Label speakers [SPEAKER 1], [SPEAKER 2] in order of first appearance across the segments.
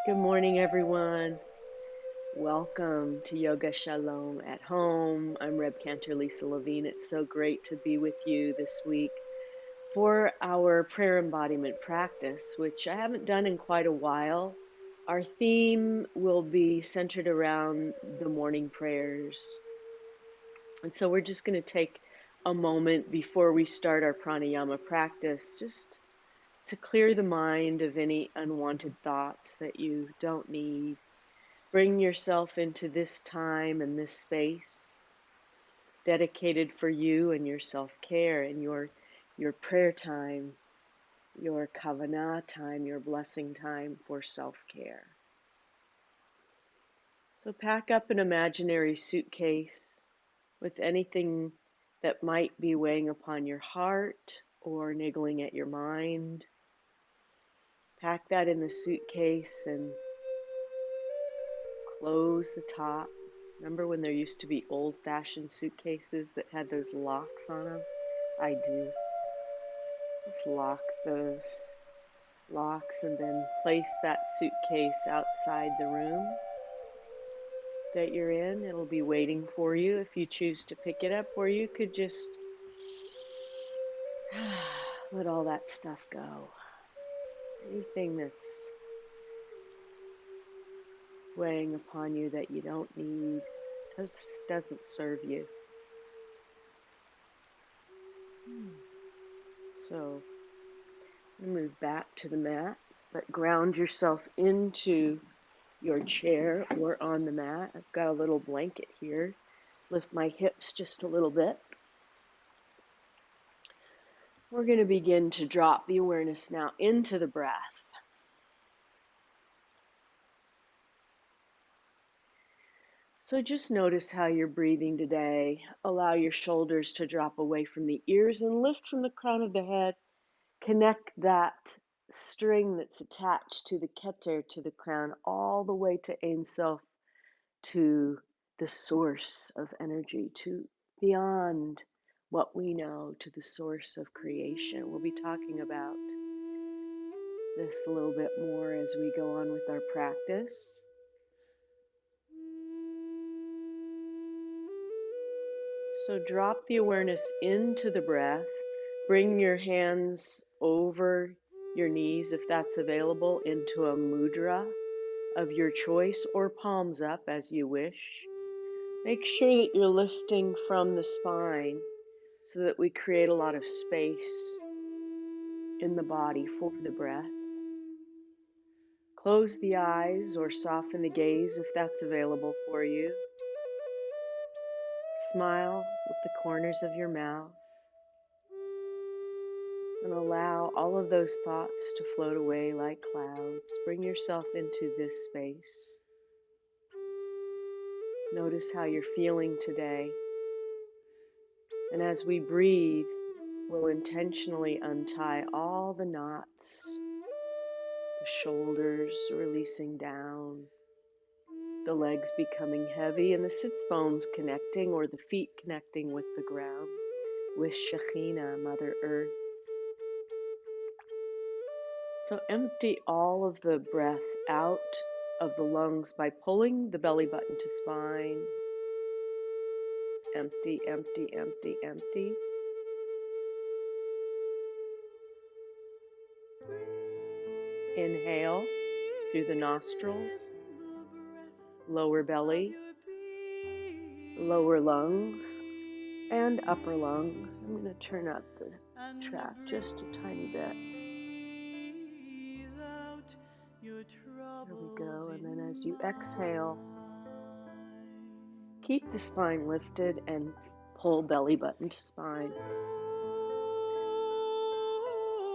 [SPEAKER 1] Good morning, everyone. Welcome to Yoga Shalom at home. I'm Reb Cantor Lisa Levine. It's so great to be with you this week for our prayer embodiment practice, which I haven't done in quite a while. Our theme will be centered around the morning prayers. And so we're just going to take a moment before we start our pranayama practice just to clear the mind of any unwanted thoughts that you don't need. Bring yourself into this time and this space dedicated for you and your self-care and your prayer time, your kavanah time, your blessing time for self-care. So pack up an imaginary suitcase with anything that might be weighing upon your heart or niggling at your mind. Pack that in the suitcase and close the top. Remember when there used to be old-fashioned suitcases that had those locks on them? I do. Just lock those locks and then place that suitcase outside the room that you're in. It'll be waiting for you if you choose to pick it up, or you could just let all that stuff go. Anything that's weighing upon you that you don't need doesn't serve you. So move back to the mat, but ground yourself into your chair or on the mat. I've got a little blanket here. Lift my hips just a little bit. We're going to begin to drop the awareness now into the breath. So just notice how you're breathing today. Allow your shoulders to drop away from the ears and lift from the crown of the head. Connect that string that's attached to the keter, to the crown, all the way to Ein Sof, to the source of energy, to beyond what we know, to the source of creation. We'll be talking about this a little bit more as we go on with our practice. So drop the awareness into the breath. Bring your hands over your knees, if that's available, into a mudra of your choice, or palms up as you wish. Make sure that you're lifting from the spine so that we create a lot of space in the body for the breath. Close the eyes or soften the gaze if that's available for you. Smile with the corners of your mouth and allow all of those thoughts to float away like clouds. Bring yourself into this space. Notice how you're feeling today. And as we breathe, we'll intentionally untie all the knots, the shoulders releasing down, the legs becoming heavy, and the sits bones connecting, or the feet connecting with the ground, with Shekhinah, Mother Earth. So empty all of the breath out of the lungs by pulling the belly button to spine. Empty, empty, empty, empty. Inhale through the nostrils, lower belly, lower lungs, and upper lungs. I'm going to turn up the track just a tiny bit. There we go. And then as you exhale, keep the spine lifted and pull belly button to spine.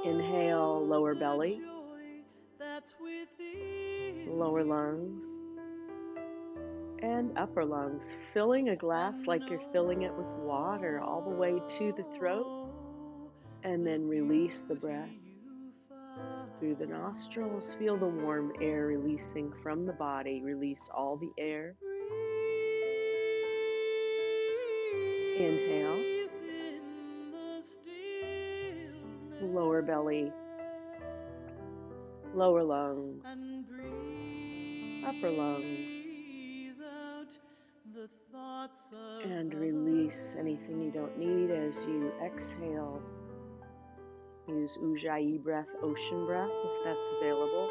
[SPEAKER 1] Inhale, lower belly, lower lungs, and upper lungs, filling a glass like you're filling it with water all the way to the throat, and then release the breath through the nostrils. Feel the warm air releasing from the body. Release all the air. Inhale, lower belly, lower lungs, upper lungs, and release anything you don't need as you exhale. Use Ujjayi breath, ocean breath, if that's available.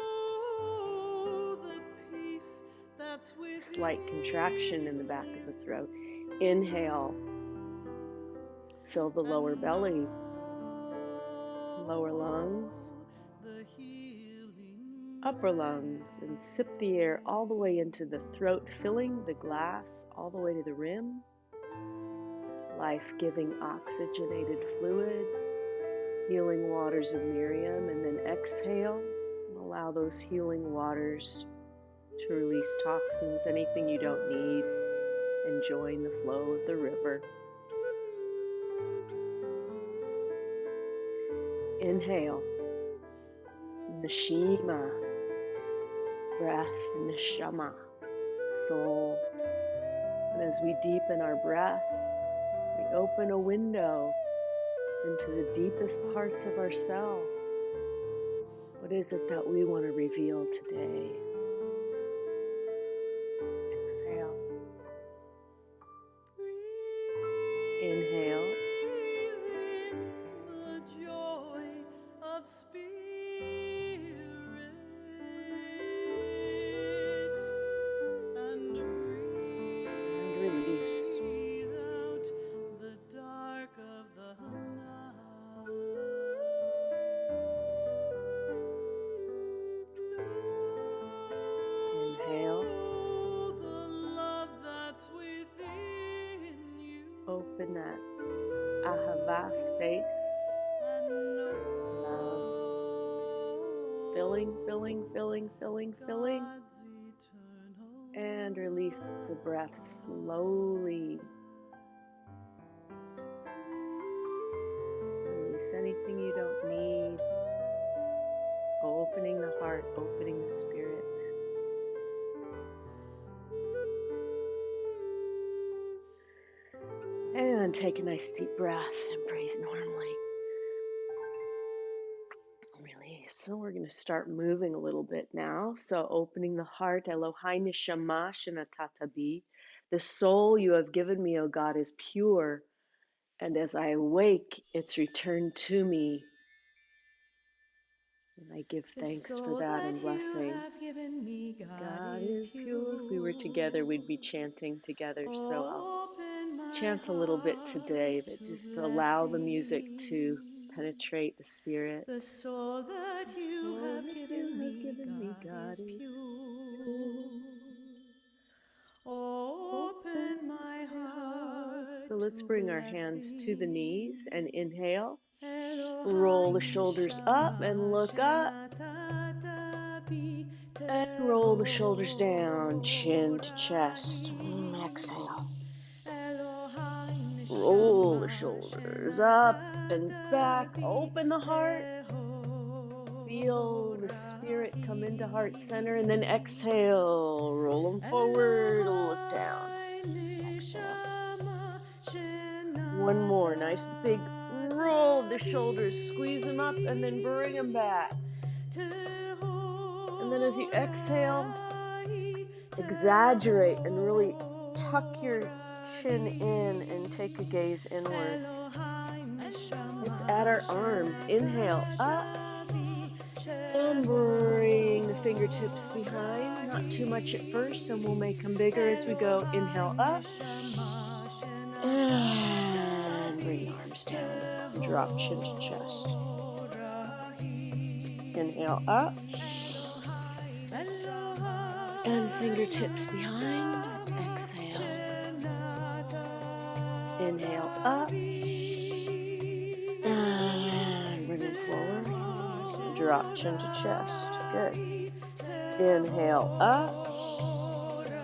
[SPEAKER 1] Slight contraction in the back of the throat. Inhale, fill the lower belly, lower lungs, upper lungs, and sip the air all the way into the throat, filling the glass all the way to the rim. Life-giving oxygenated fluid, healing waters of Miriam, and then exhale and allow those healing waters to release toxins, anything you don't need, and join the flow of the river. Inhale, Nashima, breath, Neshama, soul. And as we deepen our breath, we open a window into the deepest parts of ourselves. What is it that we want to reveal today? Exhale. Inhale.
[SPEAKER 2] The joy of spirit and
[SPEAKER 1] Release.
[SPEAKER 2] breathe out the dark of the night.
[SPEAKER 1] Inhale.
[SPEAKER 2] The love that's within you.
[SPEAKER 1] Open that ahava space. Love. Filling, filling, filling, filling, filling. And release the breath slowly. Release anything you don't need. Opening the heart, opening the spirit. And take a nice deep breath and breathe normally. Release. So we're going to start moving a little bit now. So opening the heart, Elohai Neshama Shenatatabi. The soul you have given me, O God, is pure. And as I awake, it's returned to me. And I give thanks for that and blessing. God is pure. If we were together, we'd be chanting together. So I'll chant a little bit today, but just allow the music to penetrate the spirit.
[SPEAKER 2] The soul that you have given me, God, is pure. Open my heart.
[SPEAKER 1] So let's bring our hands to the knees and inhale. Roll the shoulders up and look up. And roll the shoulders down, chin to chest. Exhale. Roll the shoulders up and back. Open the heart. Feel the spirit come into heart center, and then exhale. Roll them forward, look down. Exhale. One more. Nice big roll of the shoulders. Squeeze them up and then bring them back. And then as you exhale, exaggerate and really tuck your chin in and take a gaze inward. Let's add our arms. Inhale up and bring the fingertips behind. Not too much at first, and we'll make them bigger as we go. Inhale up and bring the arms down. Drop chin to chest. Inhale up and fingertips behind. Exhale. Inhale up and bring them forward. Drop chin to chest. Good. Inhale up.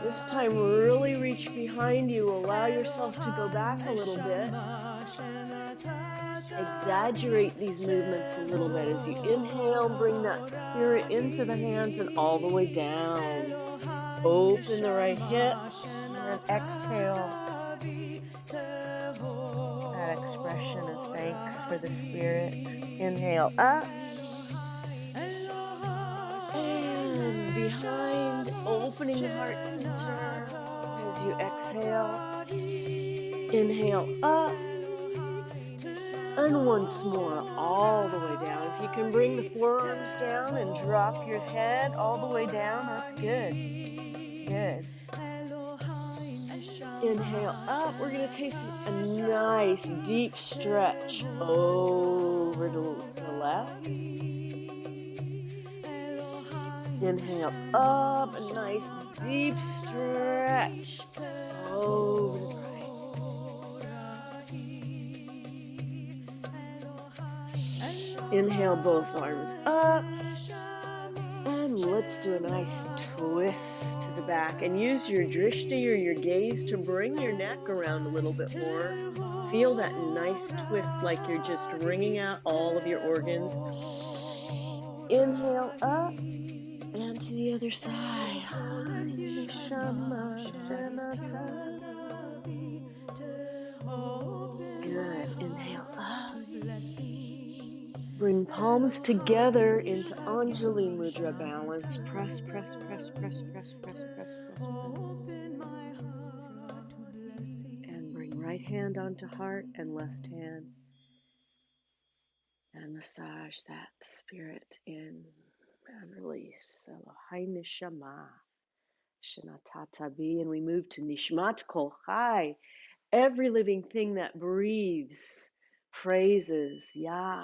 [SPEAKER 1] This time really reach behind you. Allow yourself to go back a little bit. Exaggerate these movements a little bit. As you inhale, bring that spirit into the hands and all the way down. Open the right hip and exhale. That expression of thanks for the spirit. Inhale up. And behind, open opening the heart center as you exhale. Inhale up. And once more, all the way down. If you can bring the forearms down and drop your head all the way down, that's good. Good. Inhale up. We're going to take a nice deep stretch over to the left. Inhale up. A nice deep stretch over to the right. Inhale both arms up. And let's do a nice twist to the back. And use your drishti or your gaze to bring your neck around a little bit more. Feel that nice twist like you're just wringing out all of your organs. Inhale up and to the other side. Good. Inhale up. Bring palms together into Anjali Mudra balance. Press, press, press, press, press, press, press, press, press. And bring right hand onto heart and left hand. And massage that spirit in and release. Elohai Nishama. Shanatata Bi. And we move to Nishmat Kol Chai. Every living thing that breathes praises Yah.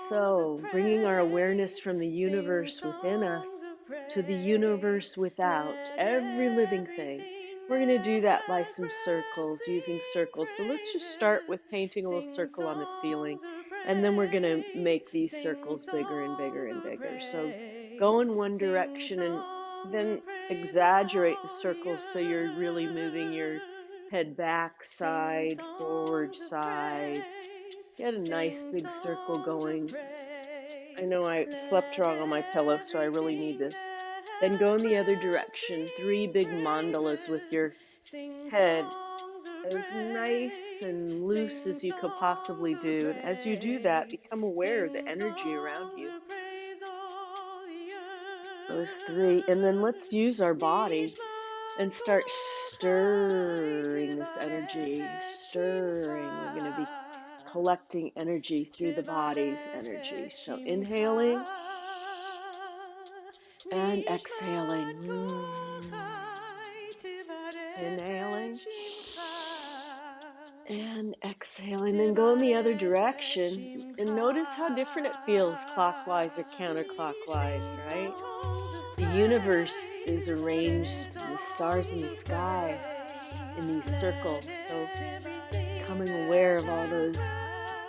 [SPEAKER 1] So, bringing our awareness from the universe within us to the universe without, every living thing. We're going to do that by some circles, using circles. So let's just start with painting a little circle on the ceiling, and then we're going to make these circles bigger and bigger and bigger. So go in one direction and then exaggerate the circles so you're really moving your head back, side, forward, side. Get a nice big circle going. I know I slept wrong on my pillow, so I really need this. Then go in the other direction. 3 big mandalas with your head as nice and loose as you could possibly do. And as you do that, become aware of the energy around you. Those 3. And then let's use our body and start stirring this energy. Stirring. We're going to be collecting energy through the body's energy. So inhaling and exhaling. Inhaling and exhaling. Then go in the other direction and notice how different it feels clockwise or counterclockwise, right? The universe is arranged, the stars in the sky in these circles. So becoming aware of all those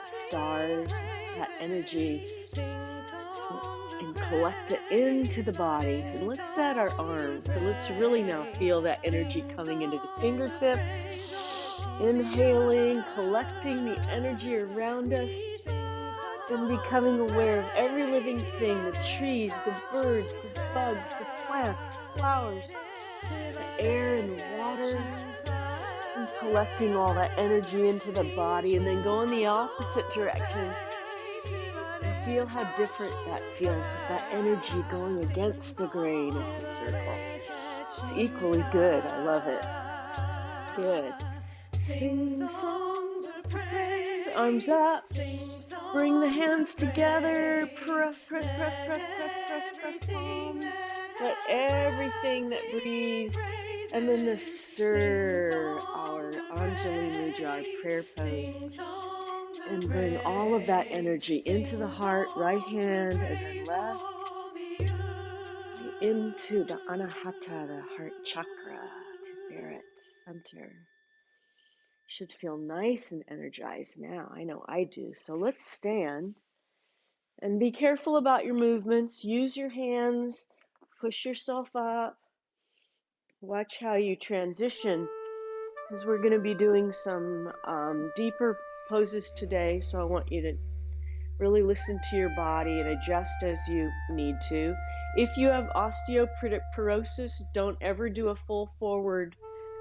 [SPEAKER 1] stars, that energy, and collect it into the body. And let's set our arms. So let's really now feel that energy coming into the fingertips. Inhaling, collecting the energy around us, and becoming aware of every living thing, the trees, the birds, the bugs, the plants, the flowers, the air and the water, and collecting all that energy into the body. And then go in the opposite direction and feel how different that feels with that energy going against the grain of the circle. It's equally good. I love it. Good. Sing songs of praise. Arms up. Bring the hands together. Press, press, press, press, press, press, press palms. Let everything that breathes. And then the stir our Anjali Mudra, our prayer pose. And bring all of that energy into the heart, right hand, and then left. Into the Anahata, the heart chakra, Tiferet center. Should feel nice and energized now. I know I do. So let's stand and be careful about your movements. Use your hands. Push yourself up. Watch how you transition, because we're going to be doing some deeper poses today. So I want you to really listen to your body and adjust as you need to. If you have osteoporosis, don't ever do a full forward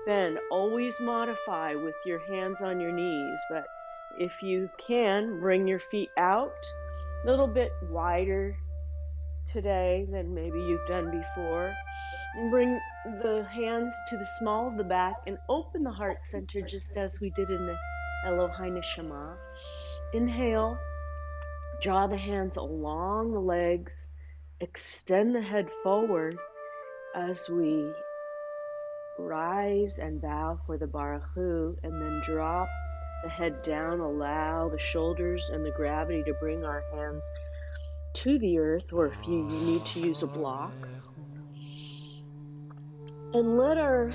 [SPEAKER 1] bend. Always modify with your hands on your knees. But if you can, bring your feet out a little bit wider today than maybe you've done before. Bring the hands to the small of the back and open the heart center just as we did in the Elohai Neshama. Inhale, draw the hands along the legs, extend the head forward as we rise and bow for the Baruch Hu, and then drop the head down. Allow the shoulders and the gravity to bring our hands to the earth, or if you need to use a block. And let our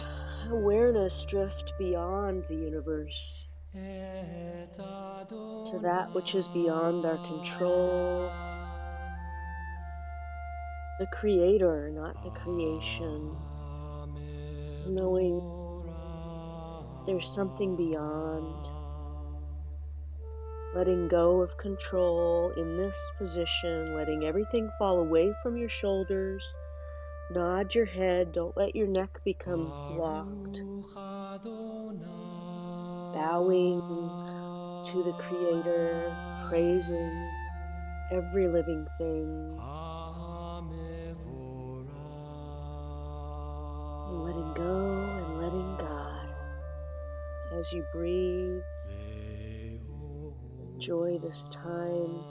[SPEAKER 1] awareness drift beyond the universe to that which is beyond our control, the Creator, not the creation, knowing there's something beyond, letting go of control in this position, letting everything fall away from your shoulders. Nod your head, don't let your neck become locked. Bowing to the Creator, praising every living thing, and letting go and letting God. As you breathe, enjoy this time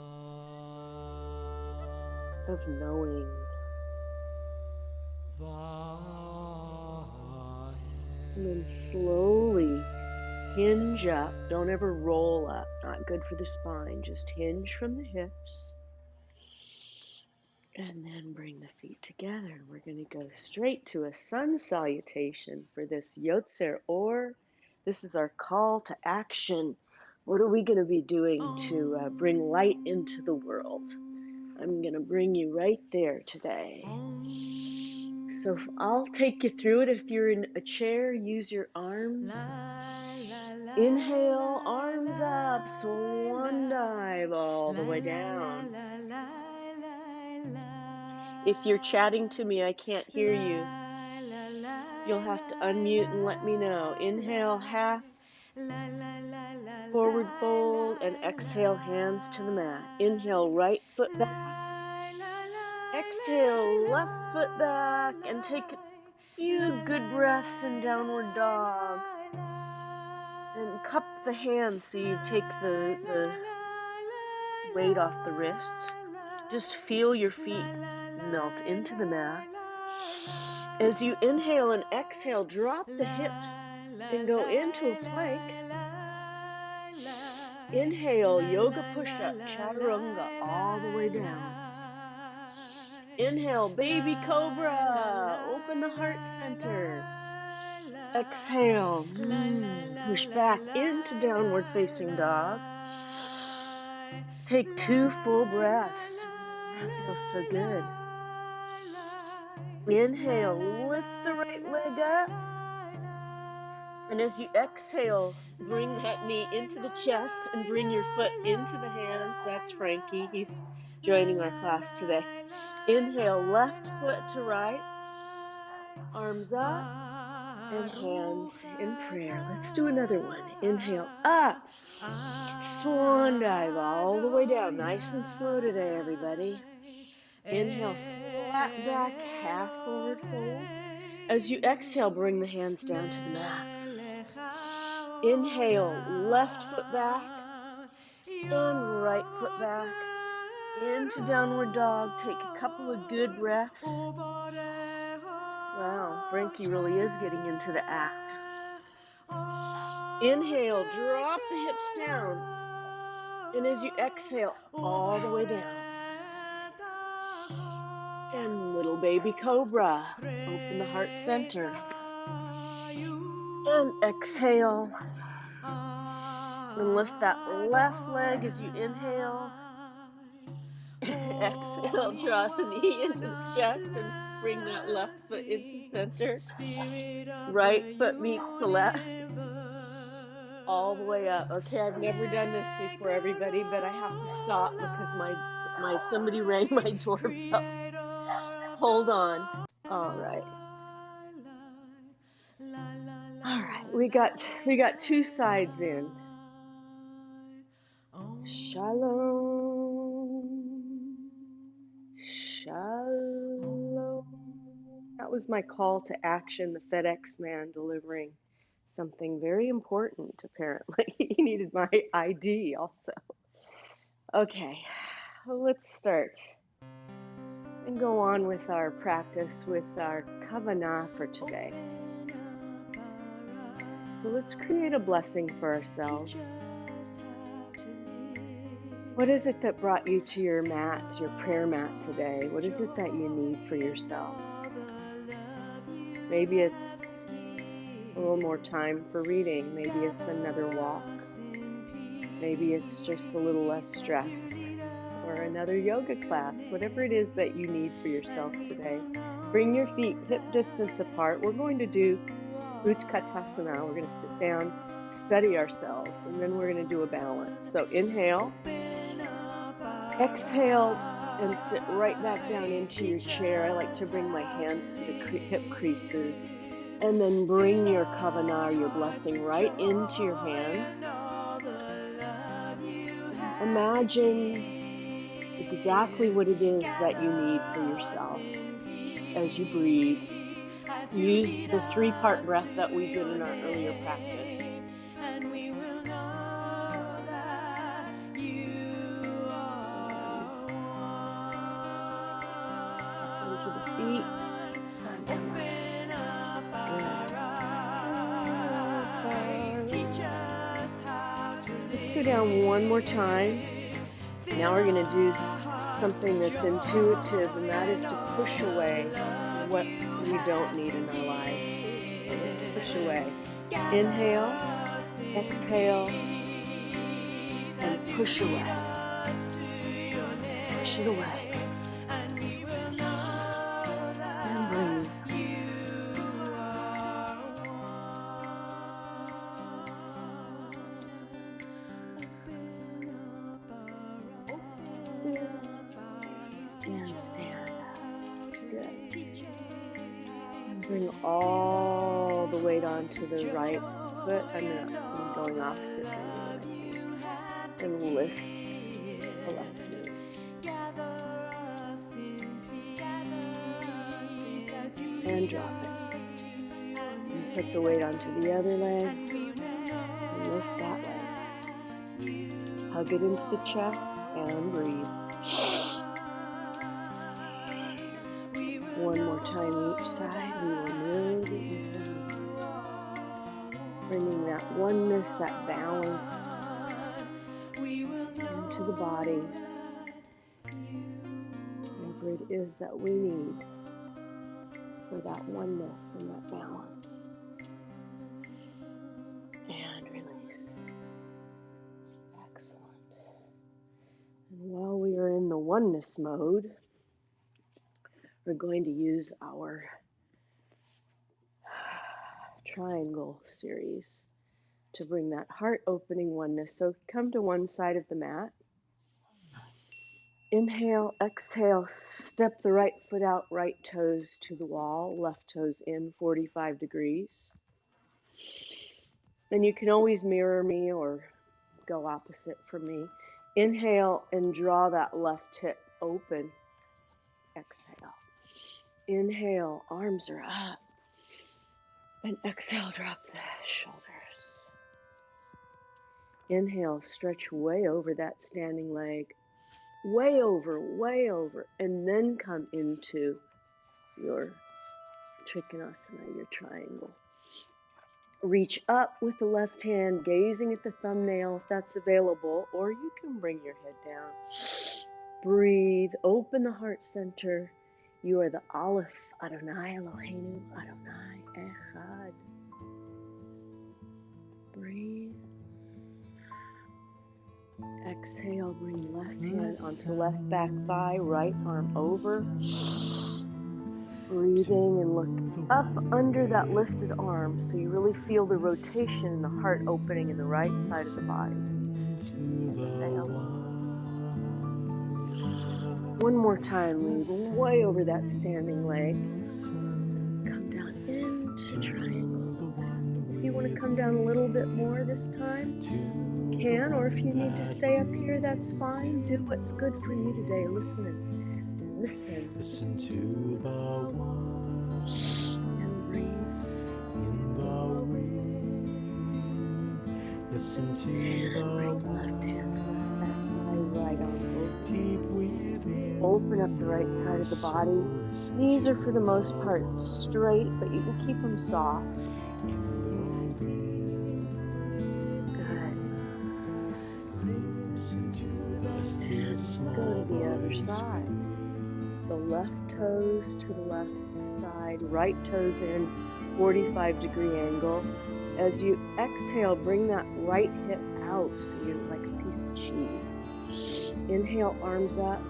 [SPEAKER 1] of knowing. And then slowly hinge up. Don't ever roll up. Not good for the spine. Just hinge from the hips. And then bring the feet together. We're going to go straight to a sun salutation for this Yotzer Or. This is our call to action. What are we going to be doing to bring light into the world? I'm going to bring you right there today. So I'll take you through it. If you're in a chair, use your arms. Inhale, arms up, swan dive all the way down. If you're chatting to me, I can't hear you. You'll have to unmute and let me know. Inhale, half forward fold, and exhale, hands to the mat. Inhale, right foot back. Exhale, left foot back, and take a few good breaths in downward dog. And cup the hands so you take the weight off the wrists. Just feel your feet melt into the mat. As you inhale and exhale, drop the hips and go into a plank. Inhale, yoga push-up, chaturanga, all the way down. Inhale, baby cobra, open the heart center. Exhale, push back into downward facing dog. Take 2 full breaths. That feels so good. Inhale, lift the right leg up. And as you exhale, bring that knee into the chest and bring your foot into the hands. That's Frankie. He's joining our class today. Inhale, left foot to right. Arms up and hands in prayer. Let's do another one. Inhale, up. Swan dive all the way down. Nice and slow today, everybody. Inhale, flat back, half forward fold. As you exhale, bring the hands down to the mat. Inhale, left foot back and right foot back into downward dog. Take a couple of good breaths. Wow, Frankie really is getting into the act. Inhale, drop the hips down. And as you exhale, all the way down. And little baby cobra, open the heart center. And exhale. And lift that left leg as you inhale. Exhale, draw the knee into the chest and bring that left foot into center. Right foot meets the left. All the way up. Okay, I've never done this before, everybody, but I have to stop because my somebody rang my doorbell. Hold on. All right. All right. We got 2 sides in. Shalom. Shalom. that was my call to action, the FedEx man delivering something very important, apparently. He needed my ID also. Okay, let's start and go on with our practice with our kavanah for today. So let's create a blessing for ourselves. What is it that brought you to your mat, your prayer mat today? What is it that you need for yourself? Maybe it's a little more time for reading. Maybe it's another walk. Maybe it's just a little less stress or another yoga class. Whatever it is that you need for yourself today. Bring your feet hip distance apart. We're going to do Utkatasana. We're going to sit down, study ourselves, and then we're going to do a balance. So inhale, exhale, and sit right back down into your chair. I like to bring my hands to the hip creases, and then bring your kavanah, your blessing, right into your hands. Imagine exactly what it is that you need for yourself as you breathe. Use the 3-part breath that we did in our earlier practice. Step into the feet. Let's go down one more time. Now we're going to do something that's intuitive, and that is to push away what we don't need in our lives. So let's push away. Inhale, exhale, and push away. Push it away. And breathe. And stand up. Good. And bring all the weight onto the right foot. I'm going opposite direction. And lift the left knee. And drop it. And put the weight onto the other leg. And lift that leg. Hug it into the chest and breathe. One more time each side. We will move. Bringing that oneness, that balance into the body. Whatever it is that we need for that oneness and that balance. And release. Excellent. And while we are in the oneness mode, we're going to use our triangle series to bring that heart opening oneness. So come to one side of the mat. Inhale, exhale, step the right foot out, right toes to the wall, left toes in 45 degrees. And you can always mirror me or go opposite from me. Inhale and draw that left hip open. Exhale. Inhale, arms are up. And exhale, drop the shoulders. Inhale, stretch way over that standing leg. Way over. And then come into your Trikonasana, your triangle. Reach up with the left hand, gazing at the thumbnail if that's available, or you can bring your head down. Breathe, open the heart center. You are the Aleph, Adonai Eloheinu, Adonai Echad. Breathe. Exhale, bring left hand onto left back thigh, right arm over. Breathing and look up under that lifted arm so you really feel the rotation in the heart opening in the right side of the body. Exhale. One more time, lead way over that standing leg. Come down into triangle. If you want to come down a little bit more this time, you can, or if you need to stay up here, that's fine. Do what's good for you today. Listen to the one.
[SPEAKER 2] Listen to
[SPEAKER 1] And bring
[SPEAKER 2] the
[SPEAKER 1] left hand to left back thigh,
[SPEAKER 2] one
[SPEAKER 1] right arm over.
[SPEAKER 2] deep within.
[SPEAKER 1] Open up the right side of the body. Knees are for the most part straight, but you can keep them soft. Good. And let's go to the other side. So left toes to the left side, right toes in, 45-degree angle. As you exhale, bring that right hip out so you're like a piece of cheese. Inhale, arms up.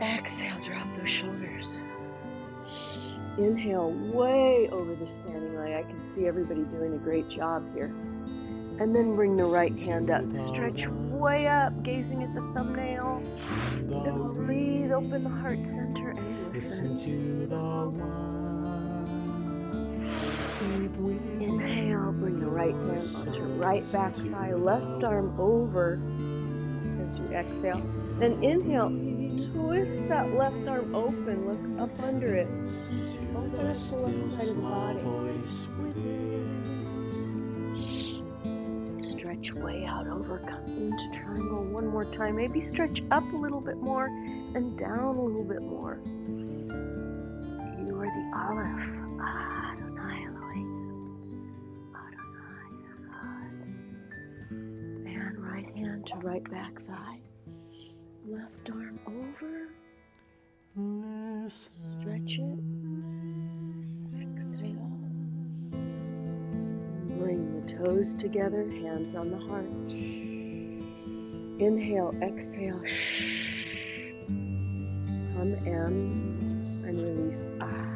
[SPEAKER 1] Exhale, drop those shoulders. Inhale, way over the standing leg. I can see everybody doing a great job here. And then bring the right hand up. Stretch way up, gazing at the thumbnail. And breathe, open the heart center and listen. Inhale, bring the right hand onto right back thigh, left arm over as you exhale. Then inhale, twist that left arm open, look up under it. Open up the left side of the body. Stretch way out over, come into triangle one more time. Maybe stretch up a little bit more and down a little bit more. You are the Aleph. Adonai Elohim. Adonai Echad. And right hand to right back thigh. Left arm over. Stretch it. Exhale. Bring the toes together, hands on the heart. Inhale, exhale. Hum M and release Ah.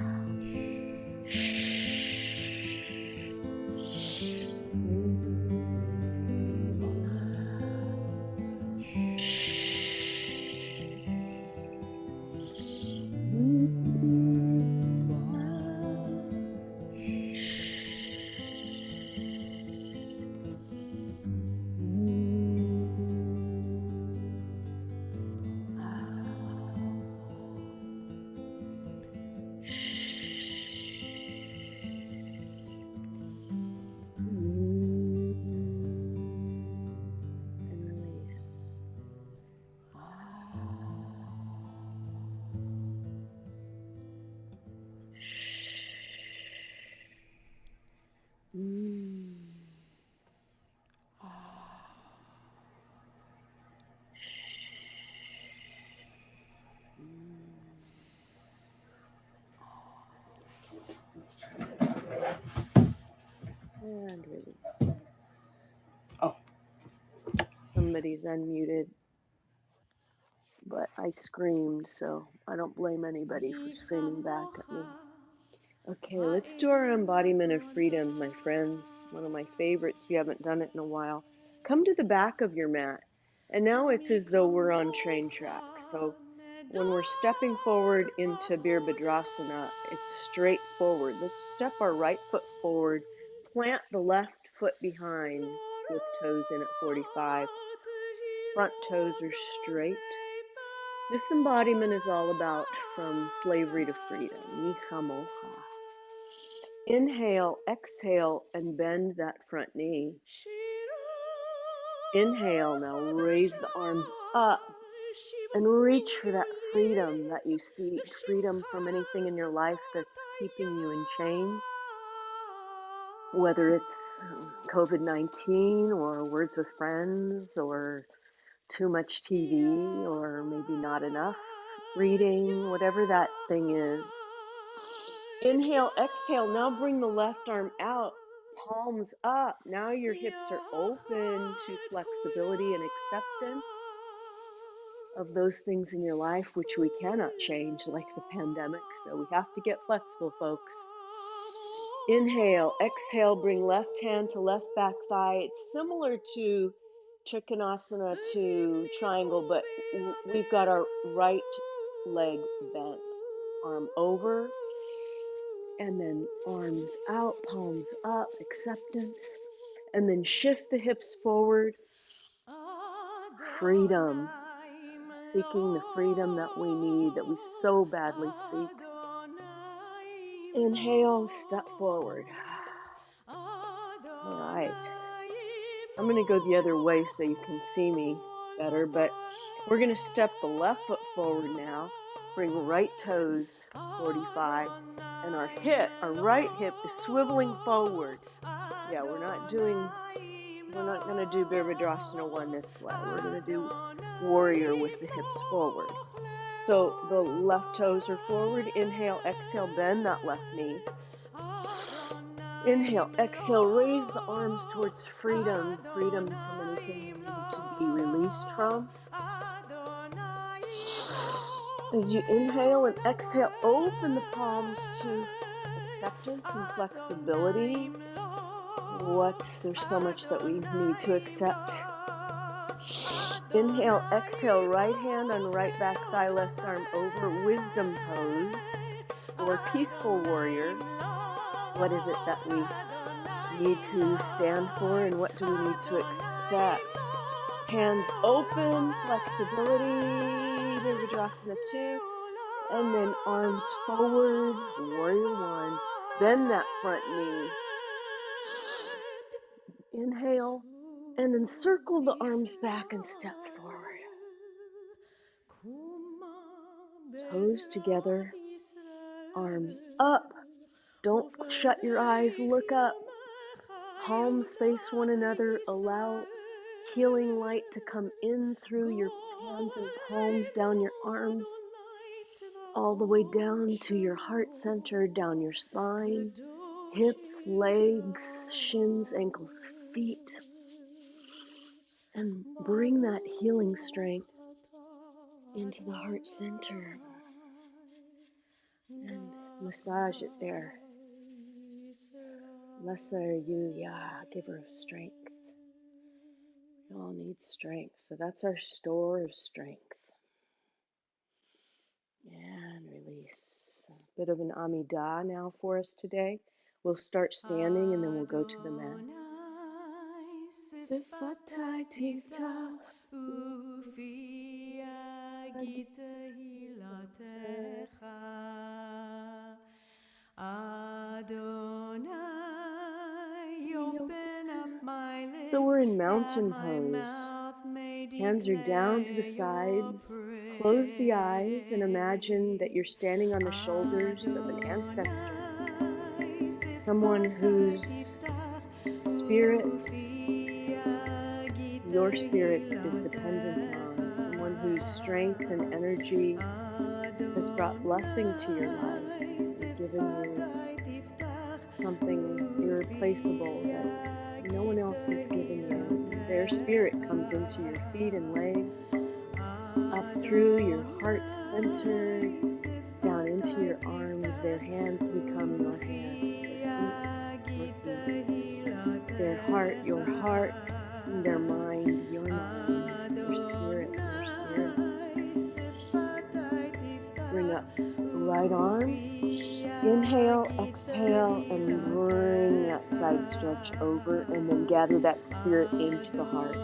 [SPEAKER 1] And release. Oh, somebody's unmuted, but I screamed, so I don't blame anybody for screaming back at me. Okay, let's do our embodiment of freedom, my friends. One of my favorites. If you haven't done it in a while, come to the back of your mat. And now it's as though we're on train tracks. So when we're stepping forward into Virabhadrasana, it's straight forward. Let's step our right foot forward, plant the left foot behind with toes in at 45. Front toes are straight. This embodiment is all about from slavery to freedom. Micha mocha. Inhale, exhale, and bend that front knee. Inhale, now raise the arms up and reach for that freedom that you seek, freedom from anything in your life that's keeping you in chains, whether it's COVID-19 or words with friends or too much TV or maybe not enough reading, whatever that thing is. Inhale, exhale. Now bring the left arm out, palms up. Now your hips are open to flexibility and acceptance of those things in your life which we cannot change, like the pandemic. So we have to get flexible, folks. Inhale, exhale, bring left hand to left back thigh. It's similar to Trikonasana to triangle, but we've got our right leg bent, arm over, and then arms out, palms up, acceptance, and then shift the hips forward. Freedom, seeking the freedom that we need, that we so badly seek. Inhale, step forward. All right. I'm going to go the other way so you can see me better, but we're going to step the left foot forward now, bring right toes 45, and our right hip is swiveling forward. Yeah, we're not going to do Virabhadrasana 1 this way. We're going to do warrior with the hips forward. So the left toes are forward. Inhale, exhale, bend that left knee. Inhale, exhale, raise the arms towards freedom. Freedom from anything you need to be released from. As you inhale and exhale, open the palms to acceptance and flexibility. There's so much that we need to accept. Inhale, exhale, right hand on right back thigh, left arm over, wisdom pose, or peaceful warrior. What is it that we need to stand for, and what do we need to accept? Hands open, flexibility, Virabhadrasana 2, and then arms forward, warrior 1. Bend that front knee. Inhale, and then circle the arms back and step forward. Toes together, arms up. Don't shut your eyes, look up. Palms face one another. Allow healing light to come in through your hands and palms, down your arms, all the way down to your heart center, down your spine, hips, legs, shins, ankles, feet. And bring that healing strength into the heart center and massage it there. Bless her, give her strength. We all need strength, so that's our store of strength. And release. A bit of an Amida now for us today. We'll start standing and then we'll go to the mat. Sifatai tifta
[SPEAKER 2] ufi agita hilatecha Adonai, open up my lips,
[SPEAKER 1] so we're in mountain
[SPEAKER 2] that my
[SPEAKER 1] pose.
[SPEAKER 2] mouth may
[SPEAKER 1] Hands are down to the sides. Close the eyes and imagine that you're standing on the shoulders of an ancestor. Someone whose spirit, your spirit, is dependent on. Someone whose strength and energy has brought blessing to your life and given you something irreplaceable that no one else has given you. Their spirit comes into your feet and legs, up through your heart center, down into your arms. Their hands become your hands, their feet, their heart, your heart, their mind, your mind, their spirit, your spirit. Bring up right arm. Inhale, exhale, and bring that side stretch over, and then gather that spirit into the heart.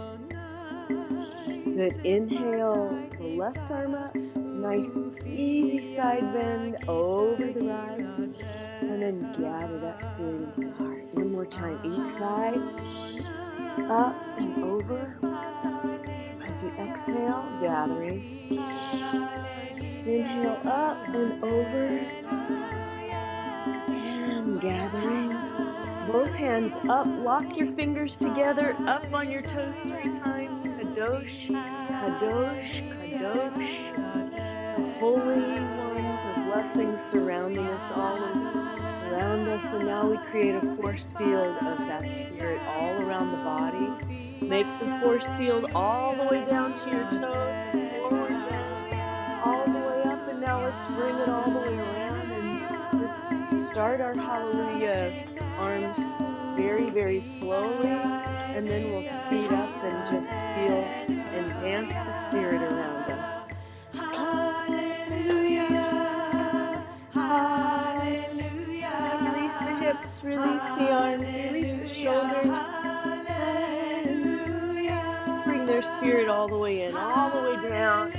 [SPEAKER 1] Good. Inhale, the left arm up. Nice, easy side bend over the right. And then gather that spirit into the heart. One more time. Each side. Up and over. As you exhale, gathering. Inhale, up and over. And gathering. Both hands up. Lock your fingers together. Up on your toes 3 times. Kadosh, Kadosh, Kadosh. The holy ones of blessings surrounding us, all around us. And now we create a force field of that spirit all around the body. Make the force field all the way down to your toes, forward bend, all the way up. And now let's bring it all the way around. And let's start our hallelujah arms very, very slowly. And then we'll speed up and just feel and dance the spirit around us. Hallelujah, hallelujah. Now release the hips, release the arms, release the shoulders. Hallelujah. Bring their spirit all the way in, all the way down,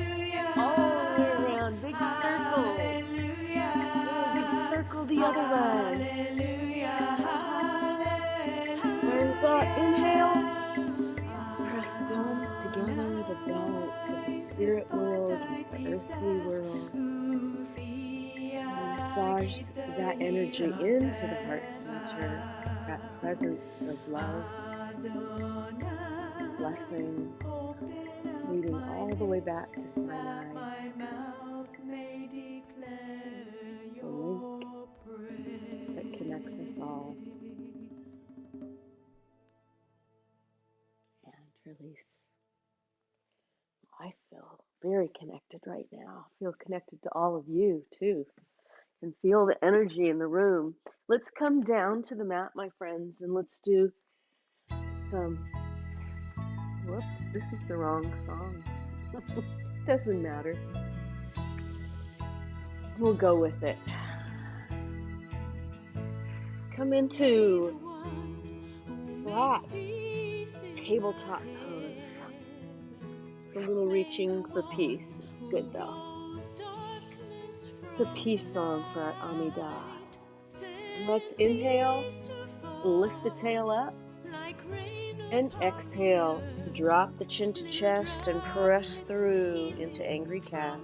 [SPEAKER 1] all the way around. Big circles. Big circle the other way. Arms up, inhale. mix together the belts of the spirit world with the earthly world. And massage that energy into the heart center, that presence of love, blessing, leading all the way back to Sinai, the link that connects us all. And release. I feel very connected right now. I feel connected to all of you too. And feel the energy in the room. Let's come down to the mat, my friends, and let's do some. Whoops, this is the wrong song. Doesn't matter. We'll go with it. Come into flat tabletop pose. It's a little reaching for peace. It's good though. It's a peace song for our Amida. Let's inhale, lift the tail up, and exhale. Drop the chin to chest and press through into angry cat.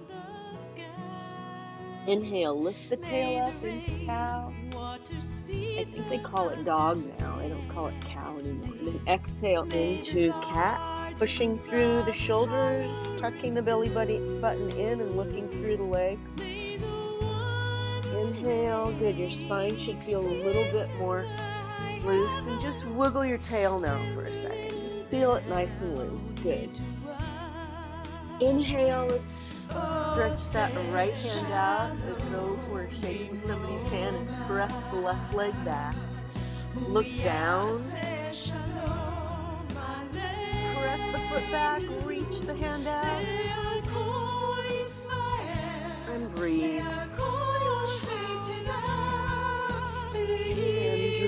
[SPEAKER 1] Inhale, lift the tail up into cow. I think they call it dog now. They don't call it cow anymore. And then exhale into cat, pushing through the shoulders, tucking the belly button in and looking through the legs. Inhale, good. Your spine should feel a little bit more loose. And just wiggle your tail now for a second. Just feel it nice and loose. Good. Inhale, let's stretch that right hand out as though we're shaking somebody's hand and press the left leg back. Look down. Press the foot back, reach the hand out. And breathe. And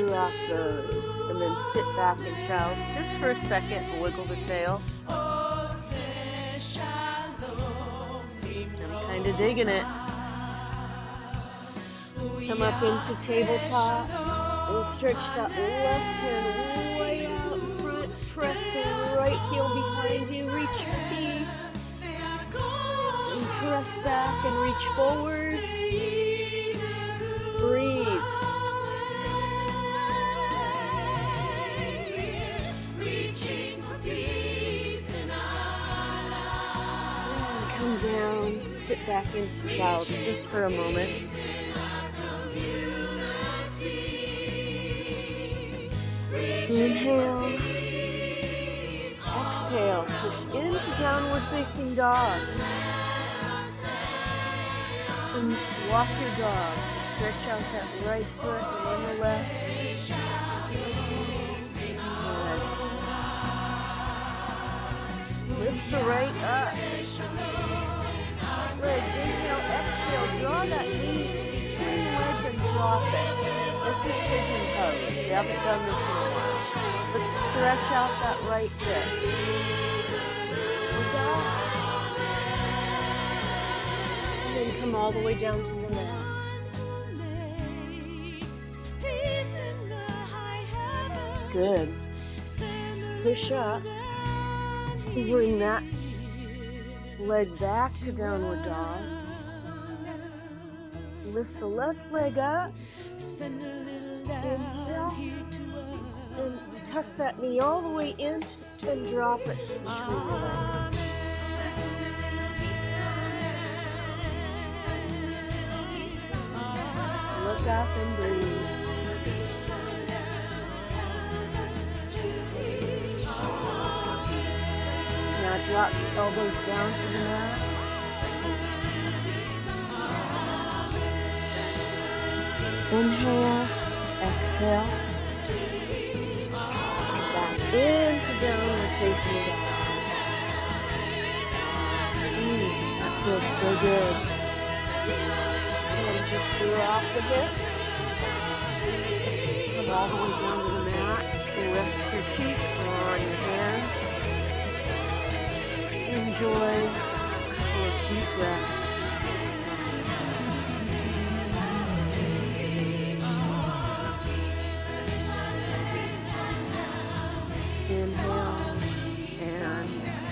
[SPEAKER 1] drop those. And then sit back in child just for a second and wiggle the tail. I'm kind of digging it. Come up into tabletop and stretch that left hand way out in front. Press the right heel behind you. Reach your peace. And press back and reach forward. Breathe. And come down. Sit back into child just for a moment. Inhale. Exhale. Push into downward facing dog. And walk your dog. Stretch out that right foot and then the left. Good. Lift the right up. Leg, inhale, exhale, draw that knee between legs and drop it. This is pigeon pose. We haven't done this in a while. Let's stretch out that right hip. Look out. And then come all the way down to the mat. Good. Push up. Bring that leg back to downward dog. Lift the left leg up. Inhale. And tuck that knee all the way in and drop it between your legs. Look up and breathe. Now drop the elbows down to the mat. Inhale, exhale. Back into downward facing dog. That feels so good. And just drop the hip. Come all the way down to the mat. And rest your cheek on your hand. Enjoy a couple of deep breaths. Inhale and exhale.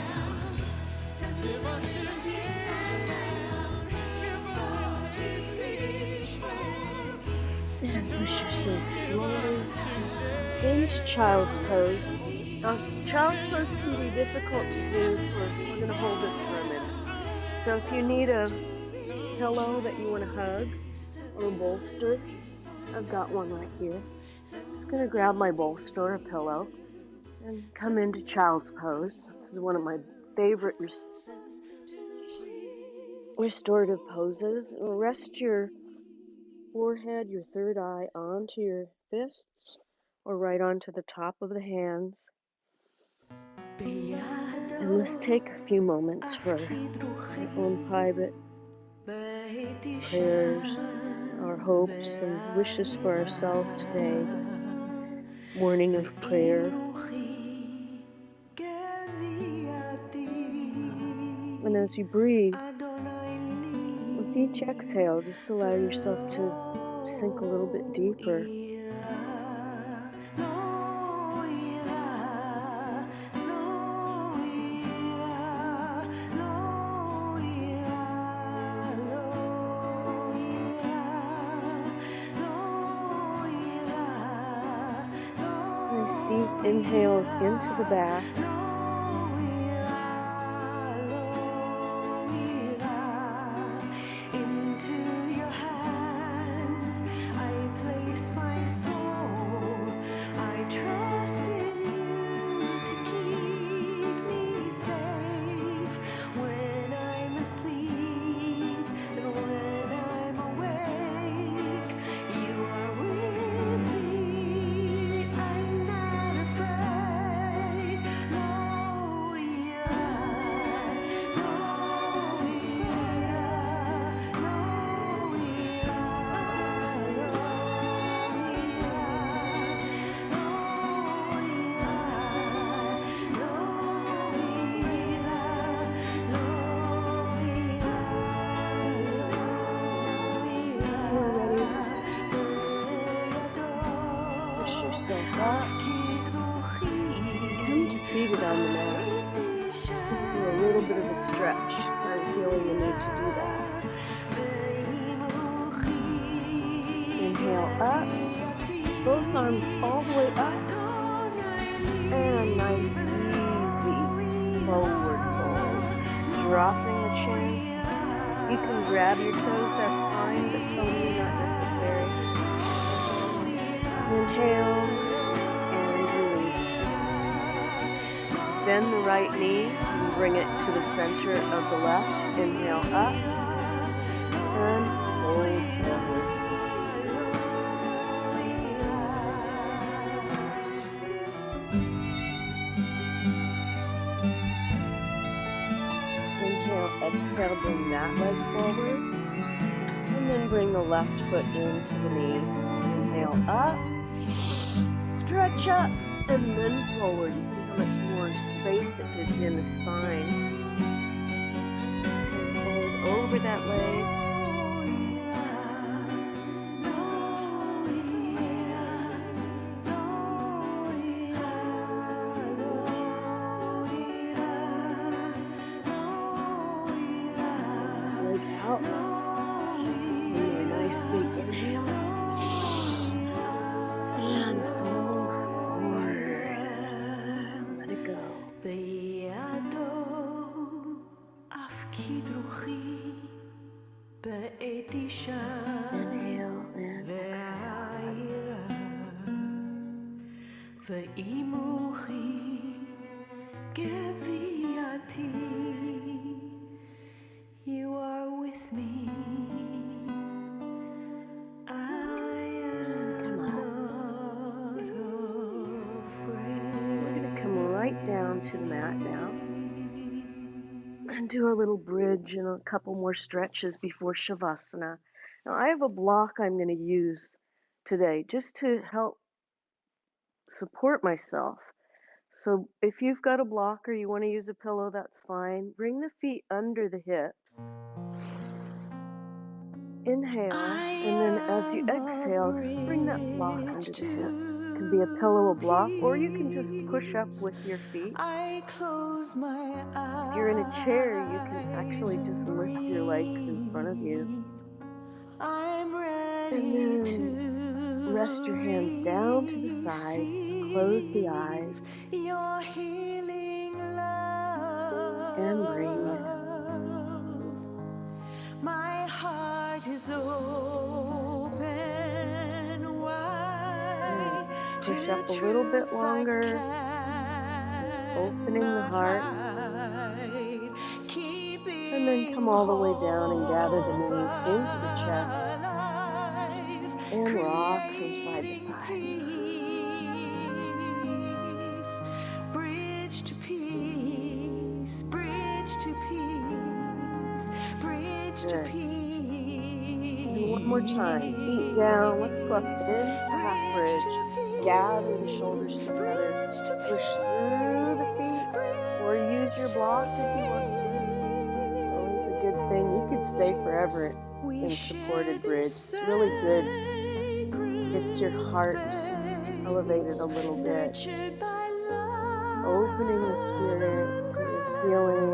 [SPEAKER 1] And push yourself slowly into child's pose. Now, child's pose can be difficult to do we're going to hold this for a minute. So if you need a pillow that you want to hug or a bolster, I've got one right here. Just going to grab my bolster, a pillow, and come into child's pose. This is one of my favorite restorative poses. Rest your forehead, your third eye onto your fists or right onto the top of the hands. And let's take a few moments for our own private prayers, our hopes and wishes for ourselves today, this morning of prayer. And as you breathe, with each exhale, just allow yourself to sink a little bit deeper. Nice deep inhale into the back. Seated on the mat. Do a little bit of a stretch. I have a feeling you need to do that. Inhale up, both arms all the way up, and nice easy forward fold. Dropping the chin. You can grab your toes, that's fine, but totally not necessary. Inhale. Bend the right knee and bring it to the center of the left. Inhale up and fold forward. Inhale, exhale, bring that leg forward. And then bring the left foot into the knee. Inhale up, stretch up, and then forward. You see how much more space it gives you in the spine. And fold over that leg. Leg out. And a nice big inhale. And fold forward. Let it go. Inhale and exhale. You are with me. Down to the mat now and do a little bridge and a couple more stretches before Shavasana. Now I have a block I'm going to use today just to help support myself. So if you've got a block or you want to use a pillow, that's fine. Bring the feet under the hips. Inhale, and then as you exhale, bring that block under the hips. It can be a pillow, a block, or you can just push up with your feet. If you're in a chair, you can actually just lift your legs in front of you. And then rest your hands down to the sides, close the eyes,
[SPEAKER 2] your healing
[SPEAKER 1] and breathe.
[SPEAKER 2] love. My heart is open wide.
[SPEAKER 1] Push up a little bit longer, opening the heart. And then come all the way down and gather the knees into the chest and rock from side to side.
[SPEAKER 2] Bridge to peace, bridge to peace, bridge to peace.
[SPEAKER 1] And one more time, feet down. Let's go up into the half bridge. Gather the shoulders together. Push through the feet or use your block if you want to. Always a good thing. You could stay forever in supported bridge. It's really good. Gets your heart elevated a little bit. Opening the spirit so you're feeling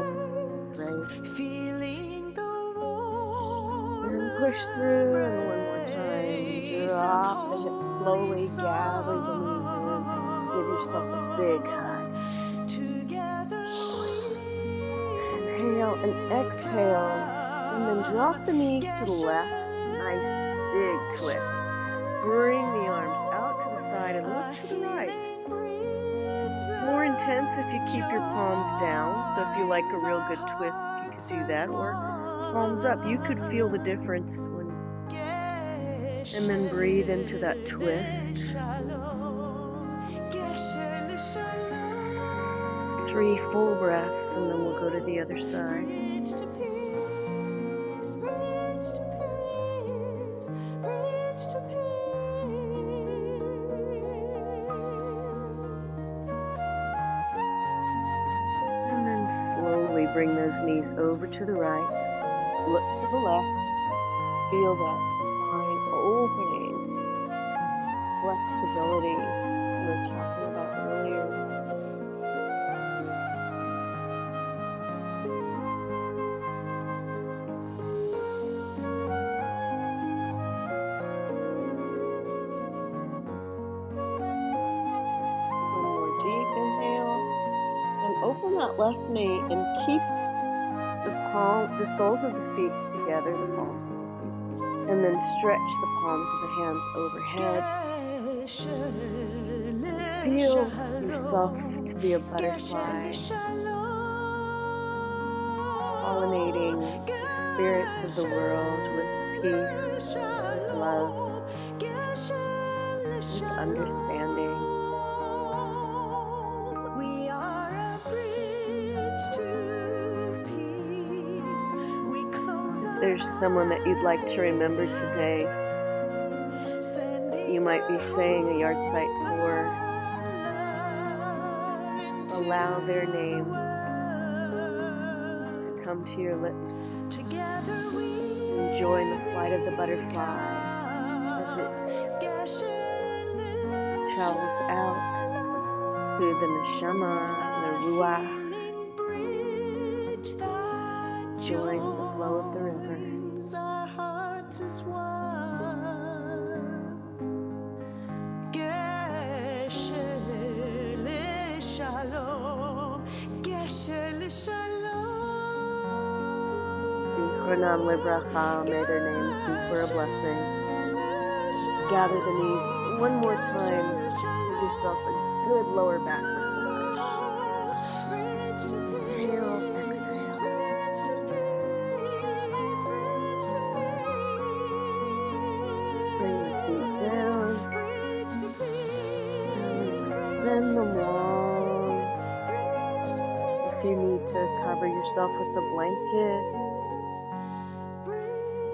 [SPEAKER 1] grace. And push through, and one more time. Drop the hips slowly, gather the knees in. Give yourself a big hug. Inhale and exhale. And then drop the knees to the left. Nice big twist. Bring the arms out to the side and look to the right. More intense if you keep your palms down. So if you like a real good twist, you could do that. Or palms up. You could feel the difference when. And then breathe into that twist. 3 full breaths, and then we'll go to the other side. And then slowly bring those knees over to the right. Look to the left. Feel that spine opening. Flexibility we were talking about earlier. One more deep inhale. And open that left knee and keep the soles of the feet together, the palms of the feet. And then stretch the palms of the hands overhead. Feel yourself to be a butterfly, pollinating the spirits of the world with peace, with love, with understanding. We are a bridge to peace. If there's someone that you'd like to remember today, you might be saying a yahrzeit for. Allow their name to come to your lips. And join the flight of the butterfly as it travels out through the neshama, the ruach. Join the flow of the river. Our hearts as one. Geshe Shalom. Geshe Shalom. Zichronam Libracha, may their names be for a blessing. Let's gather the knees one more time. Give yourself a good lower back massage. Inhale, exhale. Bring the feet down. And extend them long. If you need to cover yourself with a blanket,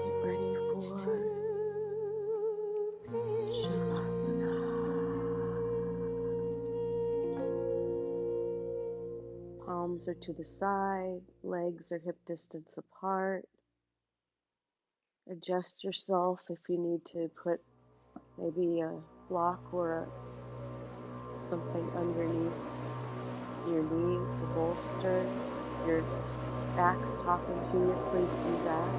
[SPEAKER 1] get ready for Shavasana. Palms are to the side, legs are hip distance apart. Adjust yourself if you need to put maybe a block or something underneath your knees, a bolster. If your back's talking to you, please do that.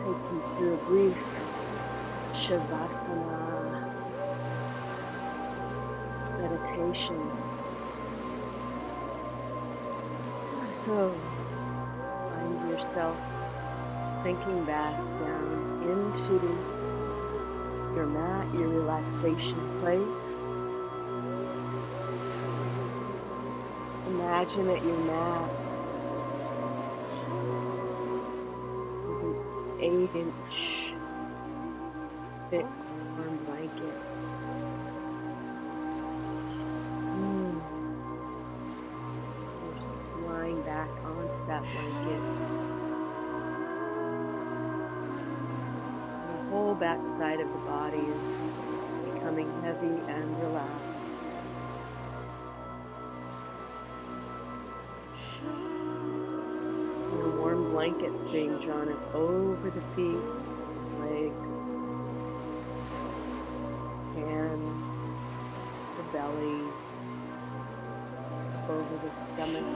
[SPEAKER 1] take you through a brief Shavasana meditation. So find yourself sinking back down into your mat, your relaxation place. Imagine that your mat is an 8-inch thick warm blanket. You're just lying back onto that blanket. The whole back side of the body is becoming heavy and relaxed. The warm blankets being drawn up over the feet, legs, hands, the belly, up over the stomach,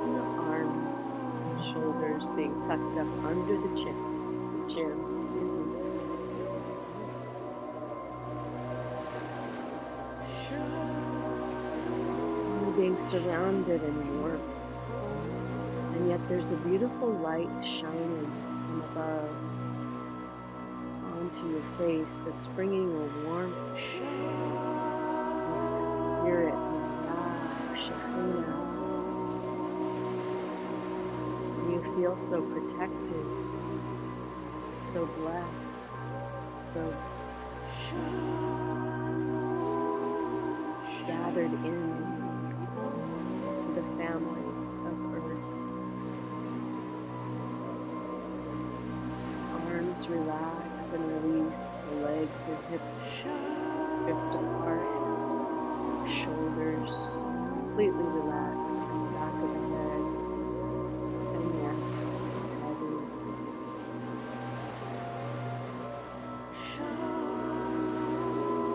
[SPEAKER 1] and the arms, shoulders being tucked up under the chin. You're being surrounded in warmth, and yet there's a beautiful light shining from above onto your face that's bringing a warmth of spirit and Shekhinah. You feel so protected, so blessed, so gathered in the family of Earth. Arms relax and release, the legs and hips drift apart, shoulders completely relaxed, and the back of the head and neck is heavy.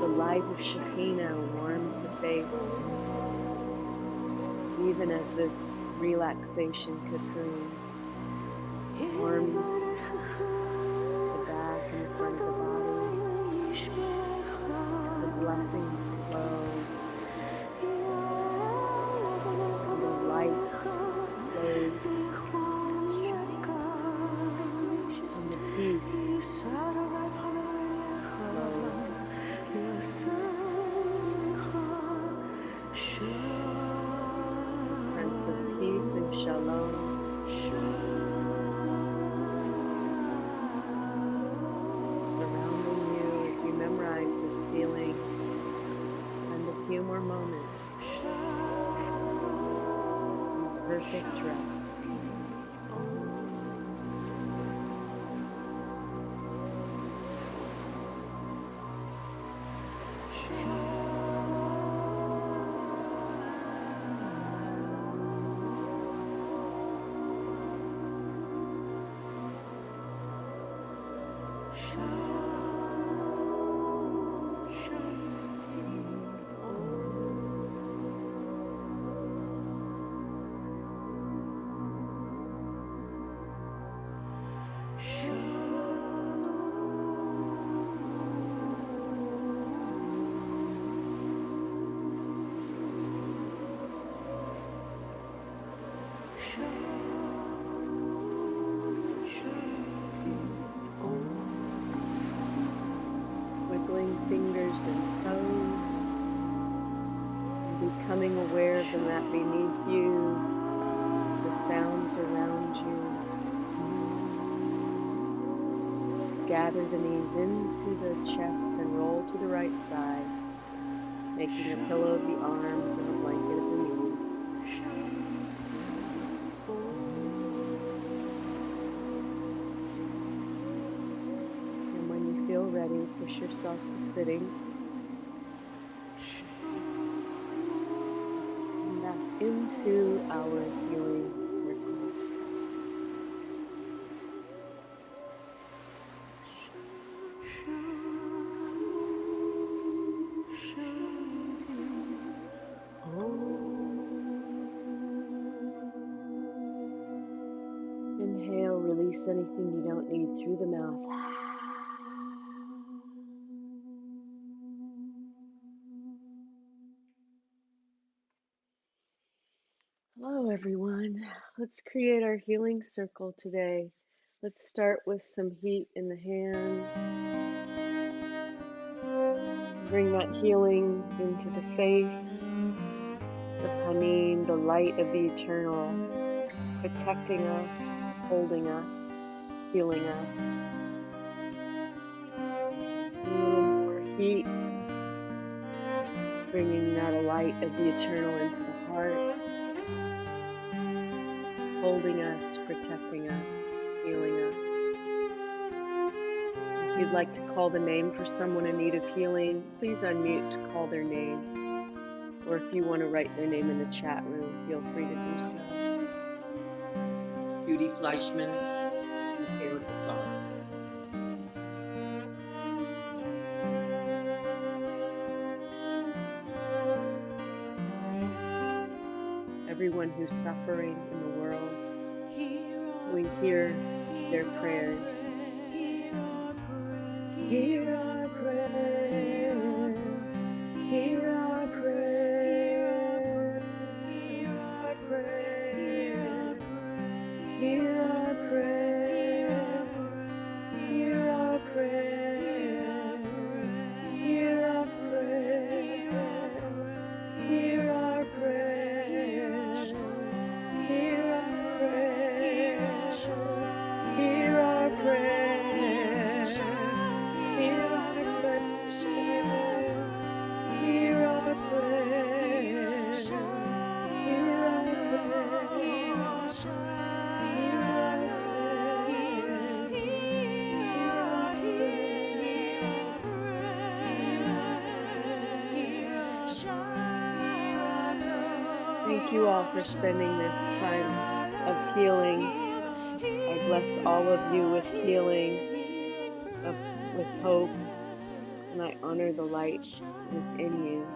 [SPEAKER 1] The light of Shekhinah warms the face, even as this relaxation cocoon warms the back and the front of the body. The blessings flow, the light flows, and the peace sense of peace and shalom. Surrounding you as you memorize this feeling. Spend a few more moments in perfect rest. Wiggling fingers and toes, and becoming aware of the mat beneath you, the sounds around you. Gather the knees into the chest and roll to the right side, making a pillow of the arms and a blanket of the knees. And when you feel ready, push yourself to sitting. And back into our healing circle. Inhale, release anything you don't need through the mouth. Hello, everyone. Let's create our healing circle today. Let's start with some heat in the hands. Bring that healing into the face, the panim, the light of the eternal, protecting us, holding us, healing us. A little more heat, bringing that light of the eternal into the heart, holding us, protecting us, healing us. If you'd like to call the name for someone in need of healing, please unmute to call their name. Or if you want to write their name in the chat room, feel free to do so.
[SPEAKER 3] Judy Fleischman, Michaela Picard.
[SPEAKER 1] Everyone who's suffering in the world, we hear their prayers. Hear our prayer, hear our prayer, hear our prayer, hear our prayer, hear our prayer, hear our prayer, hear our prayer, hear our prayer, hear our prayer, hear our prayer, hear our prayer, hear our Thank you all for spending this time of healing. I bless all of you with healing, with hope, and I honor the light within you.